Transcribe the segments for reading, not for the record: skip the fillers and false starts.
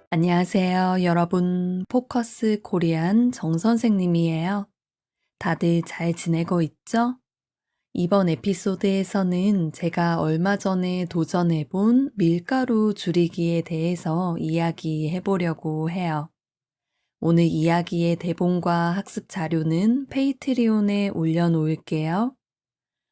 안녕하세요, 여러분. 포커스 코리안 정 선생님이에요. 다들 잘 지내고 있죠? 이번 에피소드에서는 제가 얼마 전에 도전해본 밀가루 줄이기에 대해서 이야기해 보려고 해요. 오늘 이야기의 대본과 학습 자료는 페이트리온에 올려놓을게요.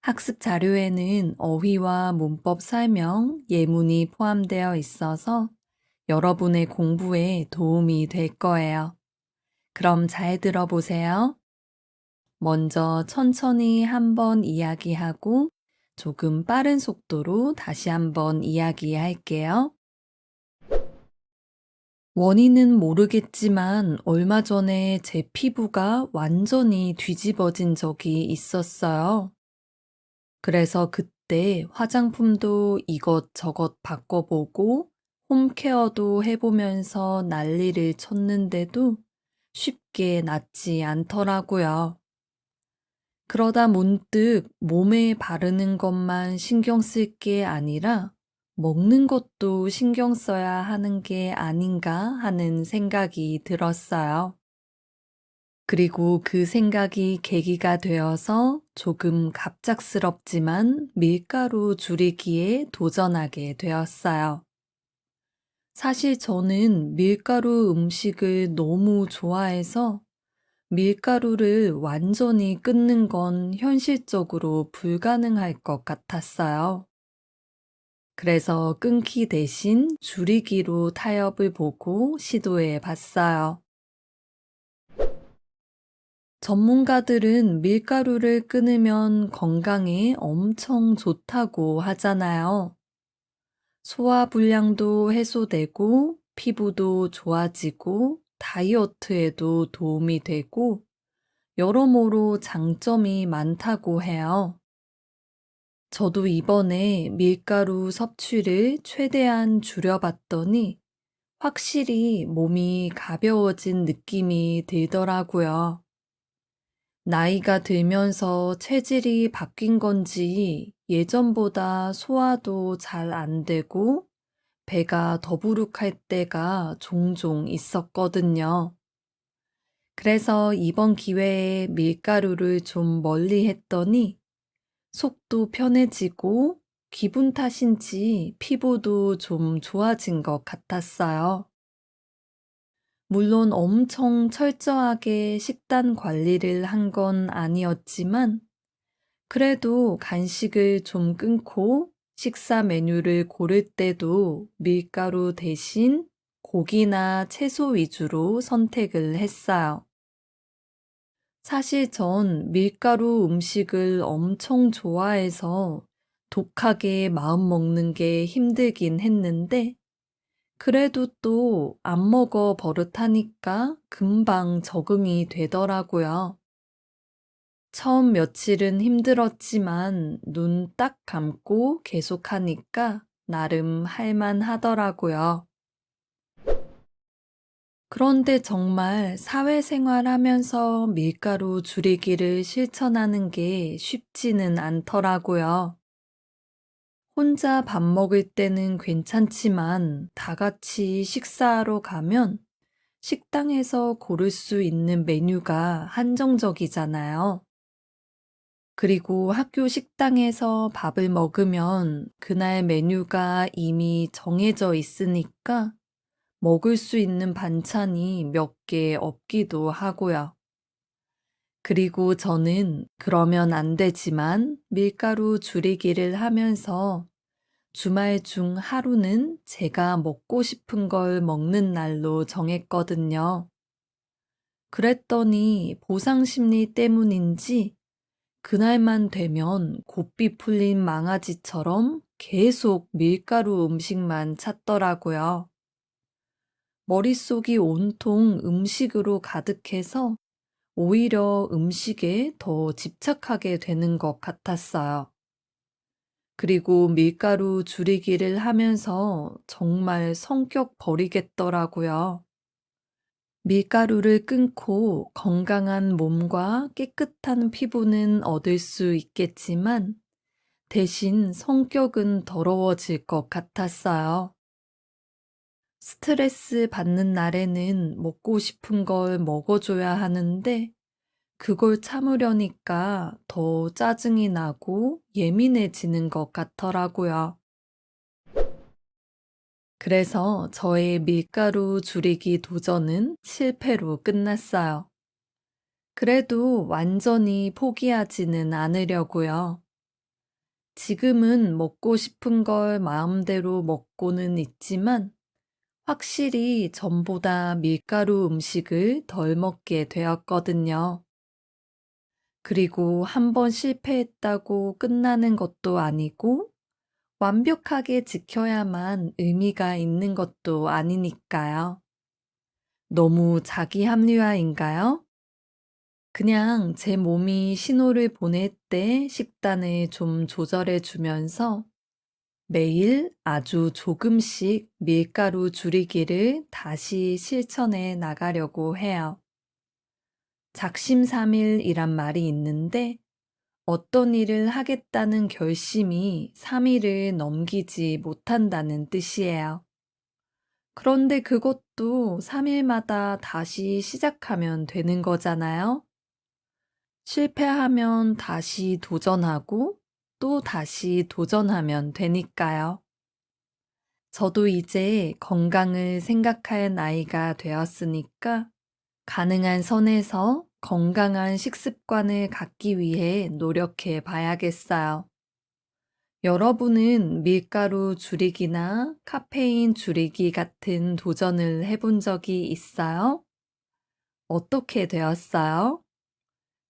학습 자료에는 어휘와 문법 설명, 예문이 포함되어 있어서 여러분의 공부에 도움이 될 거예요. 그럼 잘 들어보세요. 먼저 천천히 한번 이야기하고 조금 빠른 속도로 다시 한번 이야기할게요. 원인은 모르겠지만 얼마 전에 제 피부가 완전히 뒤집어진 적이 있었어요. 그래서 그때 화장품도 이것저것 바꿔보고 홈케어도 해보면서 난리를 쳤는데도 쉽게 낫지 않더라고요. 그러다 문득 몸에 바르는 것만 신경 쓸 게 아니라 먹는 것도 신경 써야 하는 게 아닌가 하는 생각이 들었어요. 그리고 그 생각이 계기가 되어서 조금 갑작스럽지만 밀가루 줄이기에 도전하게 되었어요. 사실 저는 밀가루 음식을 너무 좋아해서 밀가루를 완전히 끊는 건 현실적으로 불가능할 것 같았어요. 그래서 끊기 대신 줄이기로 타협을 보고 시도해 봤어요. 전문가들은 밀가루를 끊으면 건강에 엄청 좋다고 하잖아요. 소화불량도 해소되고 피부도 좋아지고 다이어트에도 도움이 되고 여러모로 장점이 많다고 해요. 저도 이번에 밀가루 섭취를 최대한 줄여봤더니 확실히 몸이 가벼워진 느낌이 들더라고요. 나이가 들면서 체질이 바뀐 건지 예전보다 소화도 잘 안 되고 배가 더부룩할 때가 종종 있었거든요. 그래서 이번 기회에 밀가루를 좀 멀리 했더니 속도 편해지고 기분 탓인지 피부도 좀 좋아진 것 같았어요. 물론 엄청 철저하게 식단 관리를 한 건 아니었지만 그래도 간식을 좀 끊고 식사 메뉴를 고를 때도 밀가루 대신 고기나 채소 위주로 선택을 했어요. 사실 전 밀가루 음식을 엄청 좋아해서 독하게 마음 먹는 게 힘들긴 했는데 그래도 또 안 먹어 버릇하니까 금방 적응이 되더라고요. 처음 며칠은 힘들었지만 눈 딱 감고 계속하니까 나름 할만하더라고요. 그런데 정말 사회생활 하면서 밀가루 줄이기를 실천하는 게 쉽지는 않더라고요. 혼자 밥 먹을 때는 괜찮지만 다 같이 식사하러 가면 식당에서 고를 수 있는 메뉴가 한정적이잖아요. 그리고 학교 식당에서 밥을 먹으면 그날 메뉴가 이미 정해져 있으니까 먹을 수 있는 반찬이 몇 개 없기도 하고요. 그리고 저는 그러면 안 되지만 밀가루 줄이기를 하면서 주말 중 하루는 제가 먹고 싶은 걸 먹는 날로 정했거든요. 그랬더니 보상 심리 때문인지 그날만 되면 고삐 풀린 망아지처럼 계속 밀가루 음식만 찾더라고요. 머릿속이 온통 음식으로 가득해서 오히려 음식에 더 집착하게 되는 것 같았어요. 그리고 밀가루 줄이기를 하면서 정말 성격 버리겠더라고요. 밀가루를 끊고 건강한 몸과 깨끗한 피부는 얻을 수 있겠지만 대신 성격은 더러워질 것 같았어요. 스트레스 받는 날에는 먹고 싶은 걸 먹어줘야 하는데 그걸 참으려니까 더 짜증이 나고 예민해지는 것 같더라고요. 그래서 저의 밀가루 줄이기 도전은 실패로 끝났어요. 그래도 완전히 포기하지는 않으려고요. 지금은 먹고 싶은 걸 마음대로 먹고는 있지만 확실히 전보다 밀가루 음식을 덜 먹게 되었거든요. 그리고 한 번 실패했다고 끝나는 것도 아니고 완벽하게 지켜야만 의미가 있는 것도 아니니까요. 너무 자기 합리화인가요? 그냥 제 몸이 신호를 보낼 때 식단을 좀 조절해 주면서 매일 아주 조금씩 밀가루 줄이기를 다시 실천해 나가려고 해요. 작심삼일이란 말이 있는데 어떤 일을 하겠다는 결심이 3일을 넘기지 못한다는 뜻이에요. 그런데 그것도 3일마다 다시 시작하면 되는 거잖아요. 실패하면 다시 도전하고 또 다시 도전하면 되니까요. 저도 이제 건강을 생각할 나이가 되었으니까 가능한 선에서 건강한 식습관을 갖기 위해 노력해 봐야겠어요. 여러분은 밀가루 줄이기나 카페인 줄이기 같은 도전을 해본 적이 있어요? 어떻게 되었어요?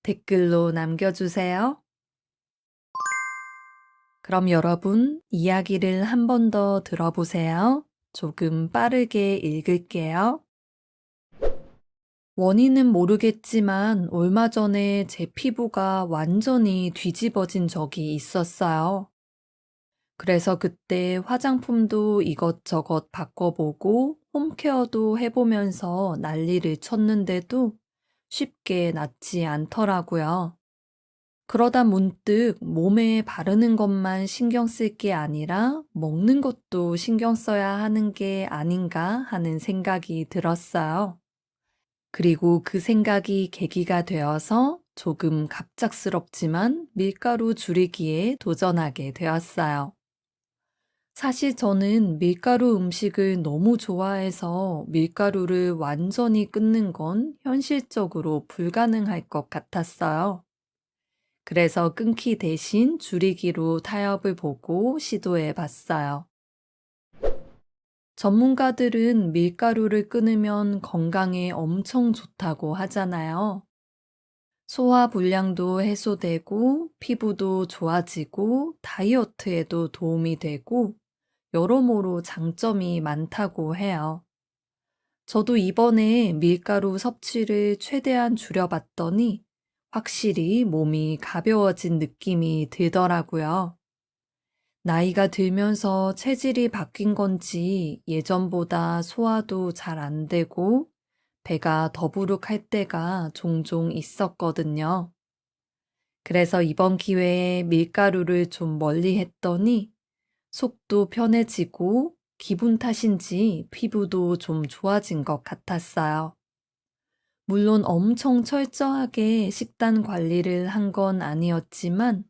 댓글로 남겨주세요. 그럼 여러분, 이야기를 한 번 더 들어보세요. 조금 빠르게 읽을게요. 원인은 모르겠지만 얼마 전에 제 피부가 완전히 뒤집어진 적이 있었어요. 그래서 그때 화장품도 이것저것 바꿔보고 홈케어도 해보면서 난리를 쳤는데도 쉽게 낫지 않더라고요. 그러다 문득 몸에 바르는 것만 신경 쓸 게 아니라 먹는 것도 신경 써야 하는 게 아닌가 하는 생각이 들었어요. 그리고 그 생각이 계기가 되어서 조금 갑작스럽지만 밀가루 줄이기에 도전하게 되었어요. 사실 저는 밀가루 음식을 너무 좋아해서 밀가루를 완전히 끊는 건 현실적으로 불가능할 것 같았어요. 그래서 끊기 대신 줄이기로 타협을 보고 시도해 봤어요. 전문가들은 밀가루를 끊으면 건강에 엄청 좋다고 하잖아요. 소화 불량도 해소되고 피부도 좋아지고 다이어트에도 도움이 되고 여러모로 장점이 많다고 해요. 저도 이번에 밀가루 섭취를 최대한 줄여봤더니 확실히 몸이 가벼워진 느낌이 들더라고요. 나이가 들면서 체질이 바뀐 건지 예전보다 소화도 잘 안 되고 배가 더부룩할 때가 종종 있었거든요. 그래서 이번 기회에 밀가루를 좀 멀리 했더니 속도 편해지고 기분 탓인지 피부도 좀 좋아진 것 같았어요. 물론 엄청 철저하게 식단 관리를 한 건 아니었지만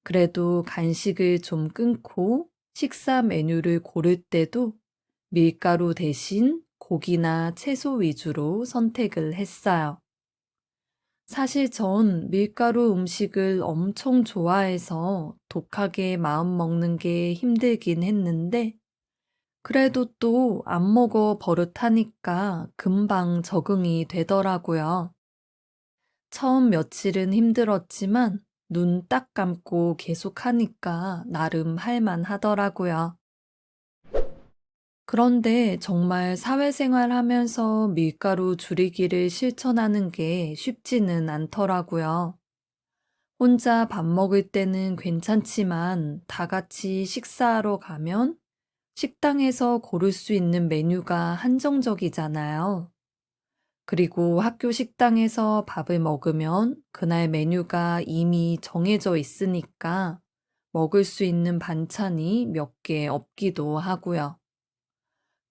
그래도 간식을 좀 끊고 식사 메뉴를 고를 때도 밀가루 대신 고기나 채소 위주로 선택을 했어요. 사실 전 밀가루 음식을 엄청 좋아해서 독하게 마음 먹는 게 힘들긴 했는데 그래도 또 안 먹어 버릇하니까 금방 적응이 되더라고요. 처음 며칠은 힘들었지만 눈 딱 감고 계속 하니까 나름 할만 하더라고요. 그런데 정말 사회생활 하면서 밀가루 줄이기를 실천하는 게 쉽지는 않더라고요. 혼자 밥 먹을 때는 괜찮지만 다 같이 식사하러 가면 식당에서 고를 수 있는 메뉴가 한정적이잖아요. 그리고 학교 식당에서 밥을 먹으면 그날 메뉴가 이미 정해져 있으니까 먹을 수 있는 반찬이 몇 개 없기도 하고요.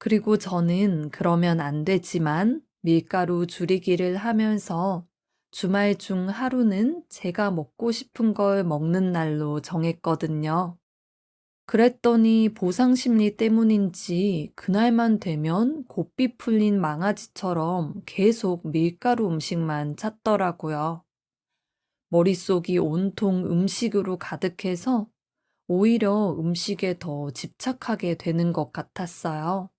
그리고 저는 그러면 안 되지만 밀가루 줄이기를 하면서 주말 중 하루는 제가 먹고 싶은 걸 먹는 날로 정했거든요. 그랬더니 보상 심리 때문인지 그날만 되면 고삐 풀린 망아지처럼 계속 밀가루 음식만 찾더라고요. 머릿속이 온통 음식으로 가득해서 오히려 음식에 더 집착하게 되는 것 같았어요.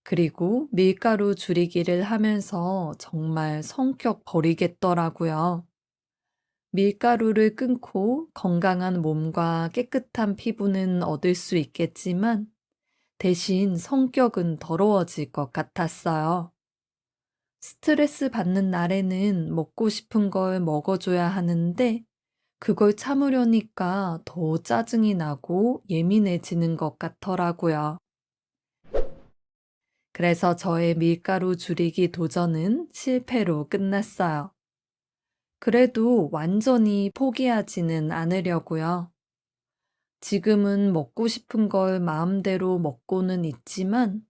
그리고 밀가루 줄이기를 하면서 정말 성격 버리겠더라고요. 밀가루를 끊고 건강한 몸과 깨끗한 피부는 얻을 수 있겠지만 대신 성격은 더러워질 것 같았어요. 스트레스 받는 날에는 먹고 싶은 걸 먹어줘야 하는데 그걸 참으려니까 더 짜증이 나고 예민해지는 것 같더라고요. 그래서 저의 밀가루 줄이기 도전은 실패로 끝났어요. 그래도 완전히 포기하지는 않으려고요. 지금은 먹고 싶은 걸 마음대로 먹고는 있지만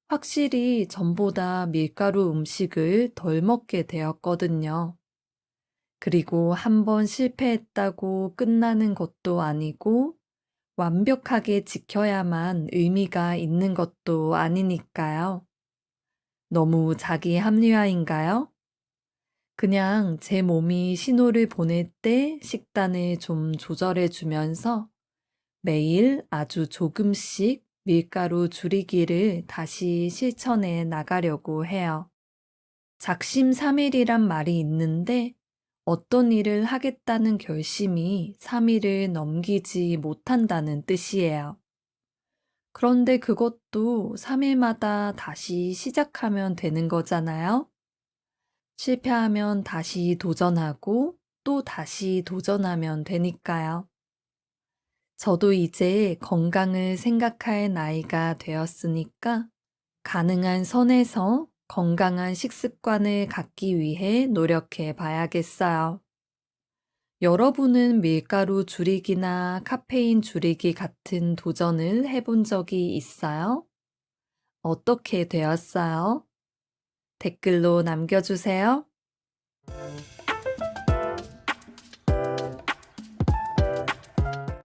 확실히 전보다 밀가루 음식을 덜 먹게 되었거든요. 그리고 한번 실패했다고 끝나는 것도 아니고 완벽하게 지켜야만 의미가 있는 것도 아니니까요. 너무 자기 합리화인가요? 그냥 제 몸이 신호를 보낼 때 식단을 좀 조절해 주면서 매일 아주 조금씩 밀가루 줄이기를 다시 실천해 나가려고 해요. 작심삼일이란 말이 있는데 어떤 일을 하겠다는 결심이 3일을 넘기지 못한다는 뜻이에요. 그런데 그것도 3일마다 다시 시작하면 되는 거잖아요. 실패하면 다시 도전하고 또 다시 도전하면 되니까요. 저도 이제 건강을 생각할 나이가 되었으니까 가능한 선에서 건강한 식습관을 갖기 위해 노력해 봐야겠어요. 여러분은 밀가루 줄이기나 카페인 줄이기 같은 도전을 해본 적이 있어요? 어떻게 되었어요? 댓글로 남겨주세요.